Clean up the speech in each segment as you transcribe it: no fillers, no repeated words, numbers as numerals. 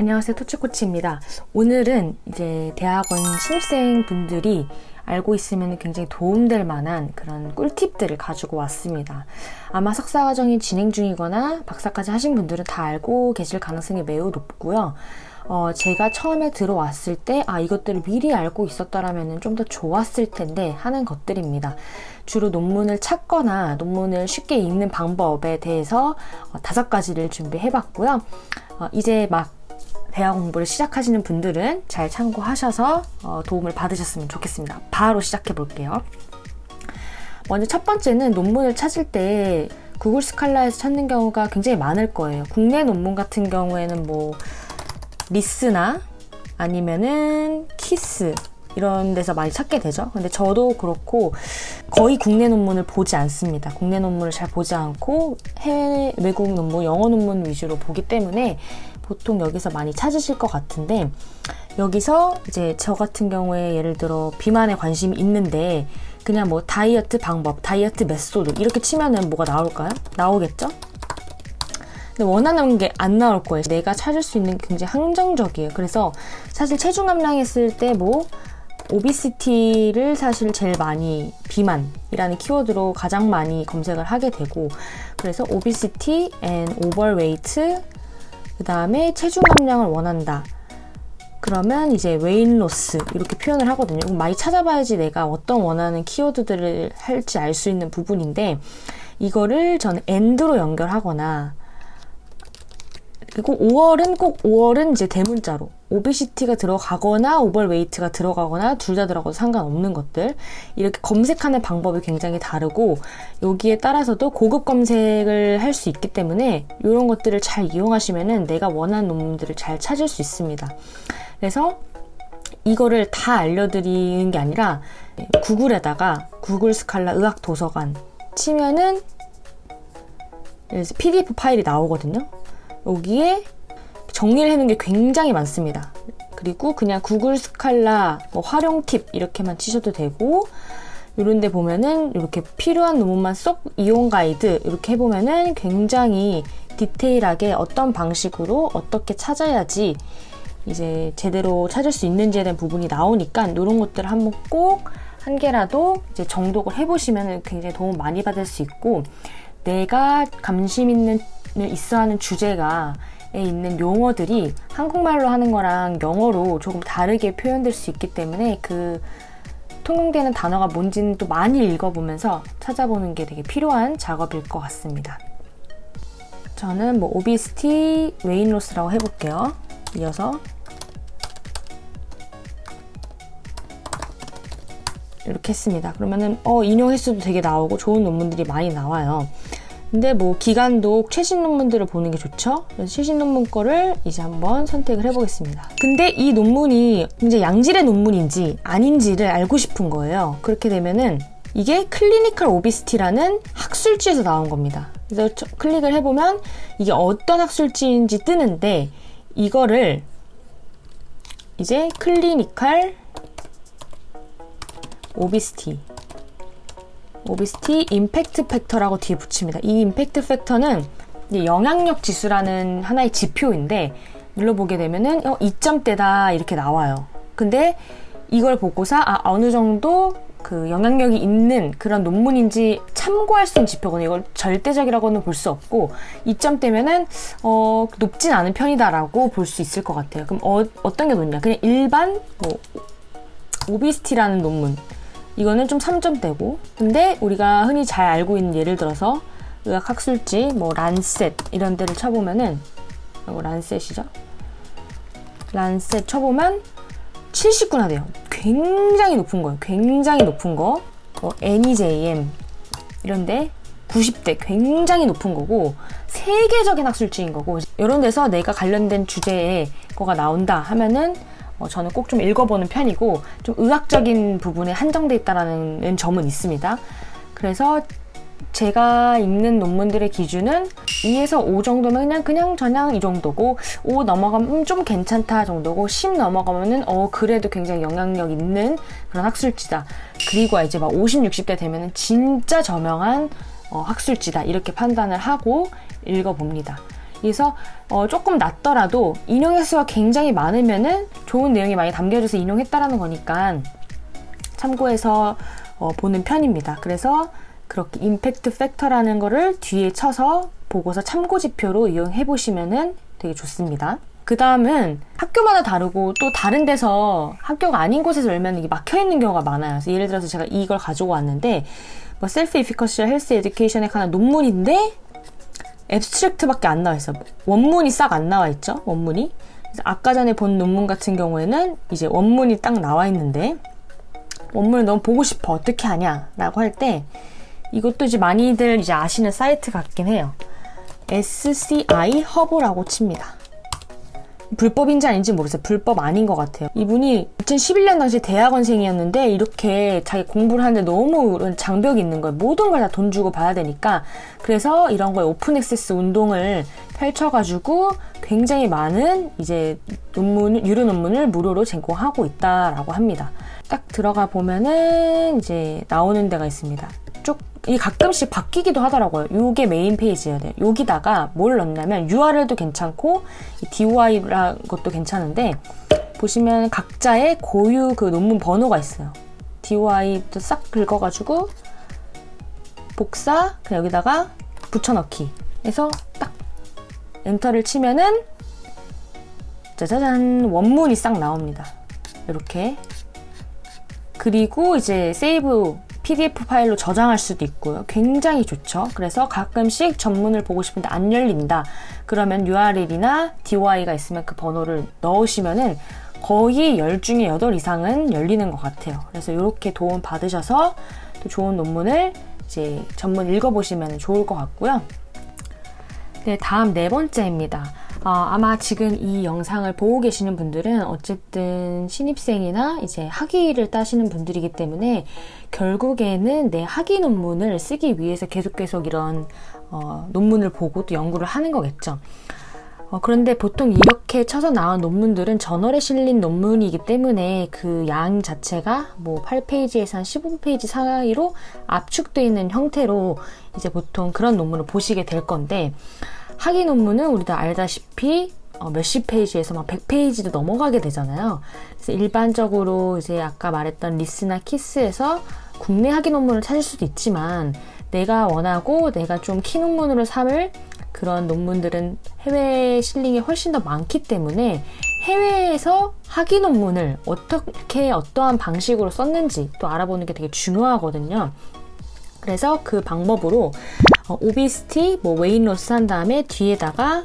안녕하세요, 토치코치입니다. 오늘은 이제 대학원 신입생 분들이 알고 있으면 굉장히 도움될 만한 그런 꿀팁들을 가지고 왔습니다. 아마 석사과정이 진행 중이거나 박사까지 하신 분들은 다 알고 계실 가능성이 매우 높고요. 제가 처음에 들어왔을 때 이것들을 미리 알고 있었더라면 좀 더 좋았을 텐데 하는 것들입니다. 주로 논문을 찾거나 논문을 쉽게 읽는 방법에 대해서 5가지를 준비해봤고요. 이제 막 대학 공부를 시작하시는 분들은 잘 참고하셔서 도움을 받으셨으면 좋겠습니다. 바로 시작해 볼게요. 먼저 첫 번째는 논문을 찾을 때 구글 스칼라에서 찾는 경우가 굉장히 많을 거예요. 국내 논문 같은 경우에는 뭐 리스나 아니면은 키스 이런 데서 많이 찾게 되죠. 근데 저도 그렇고 거의 국내 논문을 보지 않습니다. 국내 논문을 잘 보지 않고 해외 외국 논문, 영어 논문 위주로 보기 때문에 보통 여기서 많이 찾으실 것 같은데, 여기서 이제 저 같은 경우에 예를 들어 비만에 관심이 있는데 그냥 뭐 다이어트 방법, 다이어트 메소드 이렇게 치면은 뭐가 나올까요? 나오겠죠? 근데 원하는 게 안 나올 거예요. 내가 찾을 수 있는 게 굉장히 한정적이에요. 그래서 사실 체중 감량했을 때 뭐 오비시티를 사실 제일 많이 비만이라는 키워드로 가장 많이 검색을 하게 되고, 그래서 오비시티 and overweight 그 다음에 체중 감량을 원한다. 그러면 이제 웨인 로스 이렇게 표현을 하거든요. 그럼 많이 찾아봐야지 내가 어떤 원하는 키워드들을 할지 알 수 있는 부분인데, 이거를 저는 AND로 연결하거나, 그리고 5월은 이제 대문자로 오비시티가 들어가거나 오버웨이트가 들어가거나 둘 다 들어가도 상관없는 것들, 이렇게 검색하는 방법이 굉장히 다르고 여기에 따라서도 고급 검색을 할 수 있기 때문에 이런 것들을 잘 이용하시면은 내가 원하는 논문들을 잘 찾을 수 있습니다. 그래서 이거를 다 알려드리는 게 아니라 구글에다가 구글 스칼라 의학 도서관 치면은 PDF 파일이 나오거든요. 여기에 정리를 해놓은 게 굉장히 많습니다. 그리고 그냥 구글 스칼라 뭐 활용 팁 이렇게만 치셔도 되고, 이런 데 보면은 이렇게 필요한 논문만 쏙 이용 가이드 이렇게 해보면은 굉장히 디테일하게 어떤 방식으로 어떻게 찾아야지 이제 제대로 찾을 수 있는지에 대한 부분이 나오니까 이런 것들을 한번 꼭 한 개라도 이제 정독을 해보시면 굉장히 도움 많이 받을 수 있고, 내가 관심 있어 하는 주제가에 있는 용어들이 한국말로 하는 거랑 영어로 조금 다르게 표현될 수 있기 때문에 그 통용되는 단어가 뭔지는 또 많이 읽어보면서 찾아보는 게 되게 필요한 작업일 것 같습니다. 저는 뭐 오비시티 웨인 로스라고 해볼게요. 이어서 이렇게 했습니다. 그러면은 인용 횟수도 되게 나오고 좋은 논문들이 많이 나와요. 근데 뭐 기간도 최신 논문들을 보는 게 좋죠. 그래서 최신 논문 거를 이제 한번 선택을 해보겠습니다. 근데 이 논문이 굉장히 양질의 논문인지 아닌지를 알고 싶은 거예요. 그렇게 되면은 이게 클리니컬 오비시티라는 학술지에서 나온 겁니다. 그래서 클릭을 해보면 이게 어떤 학술지인지 뜨는데, 이거를 이제 클리니컬 오비시티 임팩트 팩터라고 뒤에 붙입니다. 이 임팩트 팩터는 영향력 지수라는 하나의 지표인데, 눌러보게 되면은 2점대다 이렇게 나와요. 근데 이걸 보고서 어느 정도 그 영향력이 있는 그런 논문인지 참고할 수 있는 지표거든요. 이걸 절대적이라고는 볼 수 없고 2점대면은 높진 않은 편이다라고 볼 수 있을 것 같아요. 그럼 어떤 게 높냐? 그냥 일반 뭐 오비시티라는 논문, 이거는 좀 3점대고, 근데 우리가 흔히 잘 알고 있는 예를 들어서 의학학술지 뭐 란셋 이런 데를 쳐보면은, 이거 란셋이죠? 란셋 쳐보면 79나 돼요. 굉장히 높은 거예요. 굉장히 높은 거. NEJM 이런데 90대 굉장히 높은 거고, 세계적인 학술지인 거고, 이런 데서 내가 관련된 주제에 거가 나온다 하면은 저는 꼭 좀 읽어보는 편이고, 좀 의학적인 부분에 한정돼 있다라는 점은 있습니다. 그래서 제가 읽는 논문들의 기준은 2에서 5 정도면 그냥 이 정도고, 5 넘어가면 좀 괜찮다 정도고, 10 넘어가면은 그래도 굉장히 영향력 있는 그런 학술지다. 그리고 이제 막 50, 60대 되면은 진짜 저명한 학술지다 이렇게 판단을 하고 읽어봅니다. 그래서 조금 낮더라도 인용 횟수가 굉장히 많으면은 좋은 내용이 많이 담겨져서 인용했다라는 거니까 참고해서 보는 편입니다. 그래서 그렇게 임팩트 팩터라는 거를 뒤에 쳐서 보고서 참고 지표로 이용해 보시면은 되게 좋습니다. 그 다음은 학교마다 다르고 또 다른 데서 학교가 아닌 곳에서 열면 이게 막혀 있는 경우가 많아요. 그래서 예를 들어서 제가 이걸 가지고 왔는데 뭐 셀프 에피커시와 헬스 에듀케이션에 관한 논문인데 앱스트랙트밖에 안 나와 있어. 원문이 싹 안 나와 있죠. 원문이. 그래서 아까 전에 본 논문 같은 경우에는 이제 원문이 딱 나와 있는데 원문을 너무 보고 싶어. 어떻게 하냐라고 할 때 이것도 이제 많이들 이제 아시는 사이트 같긴 해요. SCI 허브라고 칩니다. 불법인지 아닌지 모르겠어요. 불법 아닌 것 같아요. 이분이 2011년 당시 대학원생이었는데 이렇게 자기 공부를 하는데 너무 장벽이 있는 거예요. 모든 걸 다 돈 주고 봐야 되니까. 그래서 이런 거에 오픈 액세스 운동을 펼쳐가지고 굉장히 많은 이제 유료 논문을 무료로 제공하고 있다라고 합니다. 딱 들어가 보면은 이제 나오는 데가 있습니다. 이 가끔씩 바뀌기도 하더라고요. 요게 메인 페이지여야 돼요. 여기다가 뭘 넣냐면 URL도 괜찮고 DOI라는 것도 괜찮은데 보시면 각자의 고유 그 논문 번호가 있어요. DOI도 싹 긁어가지고 복사 그냥 여기다가 붙여넣기 해서 딱 엔터를 치면은 짜자잔 원문이 싹 나옵니다. 이렇게. 그리고 이제 세이브 PDF 파일로 저장할 수도 있고요. 굉장히 좋죠. 그래서 가끔씩 전문을 보고 싶은데 안 열린다. 그러면 URL이나 DOI가 있으면 그 번호를 넣으시면은 거의 10 중에 8 이상은 열리는 것 같아요. 그래서 이렇게 도움 받으셔서 또 좋은 논문을 이제 전문 읽어보시면 좋을 것 같고요. 네, 다음 4번째입니다. 아마 지금 이 영상을 보고 계시는 분들은 어쨌든 신입생이나 이제 학위를 따시는 분들이기 때문에 결국에는 내 학위 논문을 쓰기 위해서 계속 이런 논문을 보고 또 연구를 하는 거겠죠. 그런데 보통 이렇게 쳐서 나온 논문들은 저널에 실린 논문이기 때문에 그 양 자체가 뭐 8페이지에서 한 15페이지 사이로 압축되어 있는 형태로 이제 보통 그런 논문을 보시게 될 건데 학위 논문은 우리 다 알다시피 몇십 페이지에서 막 100페이지도 넘어가게 되잖아요. 그래서 일반적으로 이제 아까 말했던 리스나 키스에서 국내 학위 논문을 찾을 수도 있지만 내가 원하고 내가 좀 키 논문으로 삼을 그런 논문들은 해외 실링이 훨씬 더 많기 때문에 해외에서 학위 논문을 어떻게 어떠한 방식으로 썼는지 또 알아보는 게 되게 중요하거든요. 그래서 그 방법으로 오비스티, 웨인 로스 한 다음에 뒤에다가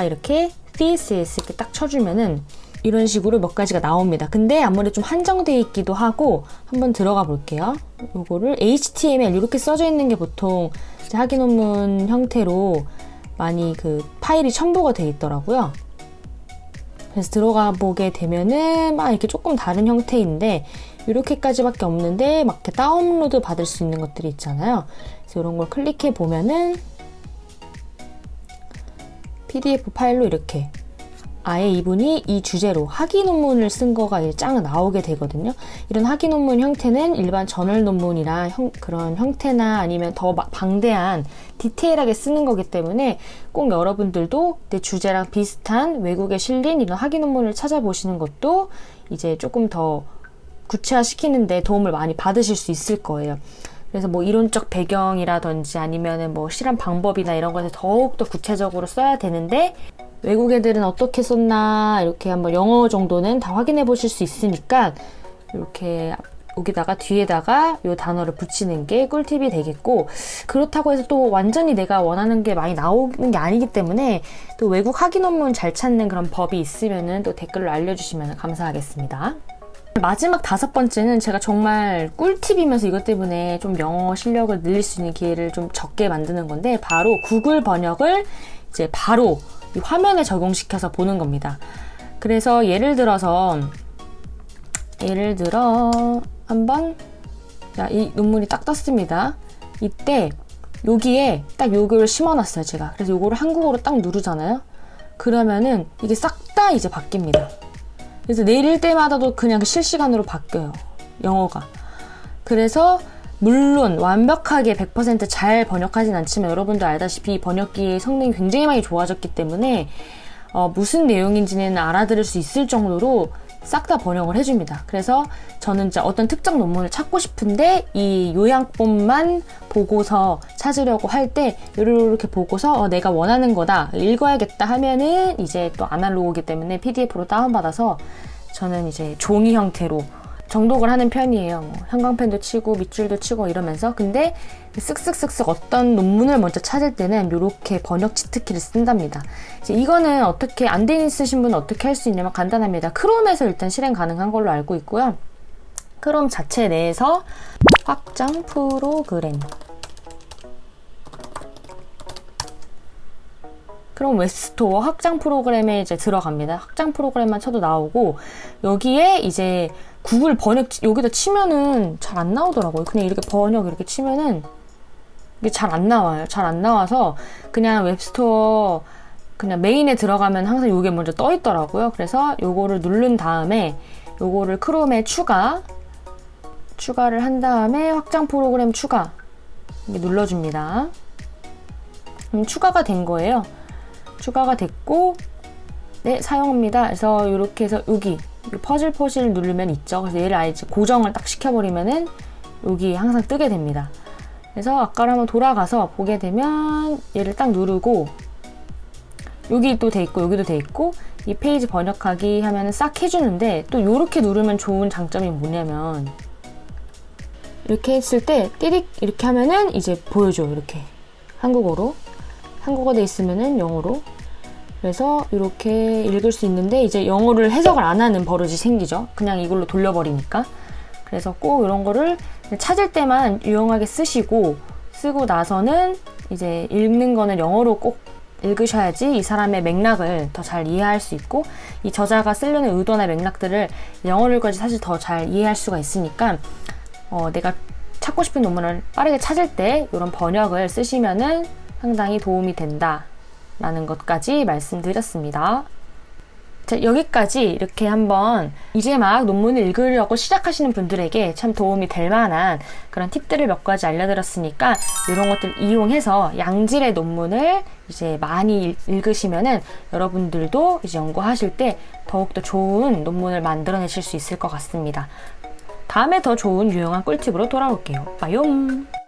이렇게 thesis 이렇게 딱 쳐주면은 이런 식으로 몇 가지가 나옵니다. 근데 아무래도 좀 한정되어 있기도 하고 한번 들어가 볼게요. 요거를 HTML 이렇게 써져 있는 게 보통 이제 학위 논문 형태로 많이 그 파일이 첨부가 되어 있더라고요. 그래서 들어가 보게 되면은 막 이렇게 조금 다른 형태인데 이렇게까지밖에 없는데 막 이렇게 다운로드 받을 수 있는 것들이 있잖아요. 그래서 이런 걸 클릭해 보면은 PDF 파일로 이렇게 아예 이분이 이 주제로 학위 논문을 쓴 거가 이제 쫙 나오게 되거든요. 이런 학위 논문 형태는 일반 저널 논문이나 그런 형태나 아니면 더 방대한 디테일하게 쓰는 거기 때문에 꼭 여러분들도 내 주제랑 비슷한 외국에 실린 이런 학위 논문을 찾아보시는 것도 이제 조금 더 구체화시키는데 도움을 많이 받으실 수 있을 거예요. 그래서 뭐 이론적 배경이라든지 아니면은 뭐 실험 방법이나 이런 것에 더욱더 구체적으로 써야 되는데 외국 애들은 어떻게 썼나 이렇게 한번 영어 정도는 다 확인해 보실 수 있으니까 이렇게 여기다가 뒤에다가 이 단어를 붙이는 게 꿀팁이 되겠고, 그렇다고 해서 또 완전히 내가 원하는 게 많이 나오는 게 아니기 때문에 또 외국 학위 논문 잘 찾는 그런 법이 있으면은 또 댓글로 알려주시면 감사하겠습니다. 마지막 5번째는 제가 정말 꿀팁이면서 이것 때문에 좀 영어 실력을 늘릴 수 있는 기회를 좀 적게 만드는 건데, 바로 구글 번역을 이제 바로 이 화면에 적용시켜서 보는 겁니다. 그래서 예를 들어 한번 이 논문이 딱 떴습니다. 이때 여기에 딱 요거를 심어놨어요, 제가. 그래서 요거를 한국어로 딱 누르잖아요. 그러면은 이게 싹 다 이제 바뀝니다. 그래서 내릴 때마다도 그냥 실시간으로 바뀌어요, 영어가. 그래서 물론 완벽하게 100% 번역하진 않지만 여러분도 알다시피 번역기의 성능이 굉장히 많이 좋아졌기 때문에 무슨 내용인지는 알아들을 수 있을 정도로 싹 다 번역을 해줍니다. 그래서 저는 진짜 어떤 특정 논문을 찾고 싶은데 이 요약본만 보고서 찾으려고 할 때 이렇게 보고서 내가 원하는 거다, 읽어야겠다 하면은 이제 또 아날로그이기 때문에 PDF로 다운받아서 저는 이제 종이 형태로 정독을 하는 편이에요. 뭐 형광펜도 치고 밑줄도 치고 이러면서. 근데 쓱쓱쓱쓱 어떤 논문을 먼저 찾을 때는 이렇게 번역 치트키를 쓴답니다. 이제 이거는 어떻게 안데니 쓰신 분은 어떻게 할 수 있냐면 간단합니다. 크롬에서 일단 실행 가능한 걸로 알고 있고요. 크롬 자체 내에서 확장 프로그램, 그럼 웹스토어 확장 프로그램에 이제 들어갑니다. 확장 프로그램만 쳐도 나오고, 여기에 이제 구글 번역 여기다 치면은 잘 안 나오더라고요. 그냥 이렇게 번역 이렇게 치면은 이게 잘 안 나와요. 잘 안 나와서 그냥 웹스토어 그냥 메인에 들어가면 항상 요게 먼저 떠 있더라고요. 그래서 요거를 누른 다음에 요거를 크롬에 추가를 한 다음에 확장 프로그램 추가 이렇게 눌러줍니다. 추가가 된 거예요. 추가가 됐고, 네, 사용합니다. 그래서 이렇게 해서 여기 퍼즐 누르면 있죠. 그래서 얘를 아예 고정을 딱 시켜버리면은 여기 항상 뜨게 됩니다. 그래서 아까로 한번 돌아가서 보게 되면 얘를 딱 누르고 여기 또 돼 있고 여기도 돼 있고 이 페이지 번역하기 하면은 싹 해주는데, 또 이렇게 누르면 좋은 장점이 뭐냐면 이렇게 했을 때 띠릭 이렇게 하면은 이제 보여줘. 이렇게 한국어로, 한국어 돼 있으면은 영어로. 그래서 이렇게 읽을 수 있는데 이제 영어를 해석을 안 하는 버릇이 생기죠. 그냥 이걸로 돌려버리니까. 그래서 꼭 이런 거를 찾을 때만 유용하게 쓰시고, 쓰고 나서는 이제 읽는 거는 영어로 꼭 읽으셔야지 이 사람의 맥락을 더 잘 이해할 수 있고, 이 저자가 쓰려는 의도나 맥락들을 영어로 읽어야지 사실 더 잘 이해할 수가 있으니까 내가 찾고 싶은 논문을 빠르게 찾을 때 이런 번역을 쓰시면은 상당히 도움이 된다 라는 것까지 말씀드렸습니다. 자, 여기까지 이렇게 한번 이제 막 논문을 읽으려고 시작하시는 분들에게 참 도움이 될 만한 그런 팁들을 몇 가지 알려드렸으니까 이런 것들 이용해서 양질의 논문을 이제 많이 읽으시면은 여러분들도 이제 연구하실 때 더욱더 좋은 논문을 만들어내실 수 있을 것 같습니다. 다음에 더 좋은 유용한 꿀팁으로 돌아올게요. 빠이옴!